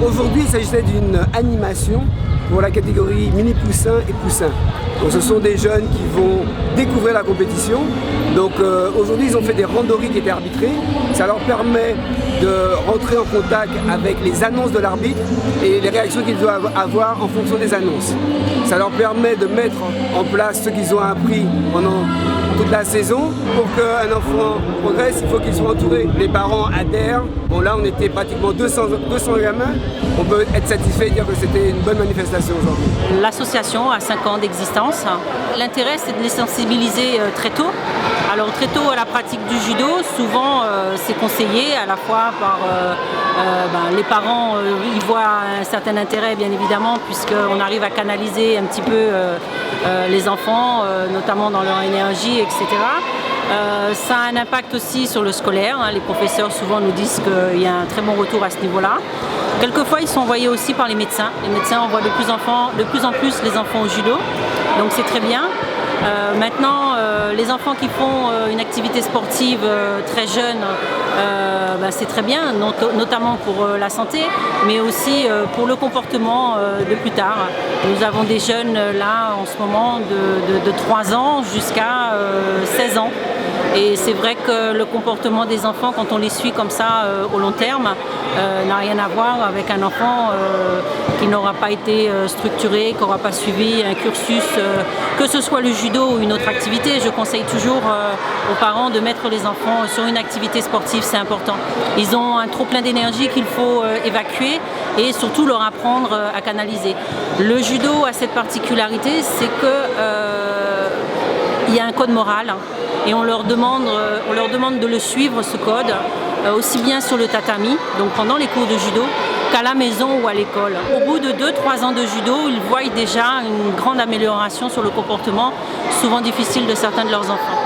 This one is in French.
Aujourd'hui, il s'agissait d'une animation pour la catégorie mini poussin et poussin. Donc ce sont des jeunes qui vont découvrir la compétition. Donc aujourd'hui, ils ont fait des randonnées qui étaient arbitrées. Ça leur permet de rentrer en contact avec les annonces de l'arbitre et les réactions qu'ils doivent avoir en fonction des annonces. Ça leur permet de mettre en place ce qu'ils ont appris pendant toute la saison. Pour qu'un enfant progresse, il faut qu'il soit entouré. Les parents adhèrent. Bon, là, on était pratiquement 200 gamins. On peut être satisfait et dire que c'était une bonne manifestation aujourd'hui. L'association a 5 ans d'existence. L'intérêt, c'est de les sensibiliser très tôt. Alors très tôt à la pratique du judo, souvent c'est conseillé à la fois par les parents, ils voient un certain intérêt bien évidemment puisqu'on arrive à canaliser un petit peu les enfants, notamment dans leur énergie, etc. Ça a un impact aussi sur le scolaire. Les professeurs souvent nous disent qu'il y a un très bon retour à ce niveau-là. Quelquefois, ils sont envoyés aussi par les médecins. Les médecins envoient de plus en plus les enfants au judo, donc c'est très bien. Maintenant, les enfants qui font une activité sportive très jeune, c'est très bien, notamment pour la santé, mais aussi pour le comportement de plus tard. Nous avons des jeunes là en ce moment de 3 ans jusqu'à 16 ans. Et c'est vrai que le comportement des enfants, quand on les suit comme ça au long terme, n'a rien à voir avec un enfant qui n'aura pas été structuré, qui n'aura pas suivi un cursus, que ce soit le judo ou une autre activité. Je conseille toujours aux parents de mettre les enfants sur une activité sportive, c'est important. Ils ont un trop plein d'énergie qu'il faut évacuer et surtout leur apprendre à canaliser. Le judo a cette particularité, c'est que il y a un code moral et on leur demande de le suivre, ce code, aussi bien sur le tatami, donc pendant les cours de judo, qu'à la maison ou à l'école. Au bout de 2-3 ans de judo, ils voient déjà une grande amélioration sur le comportement, souvent difficile de certains de leurs enfants.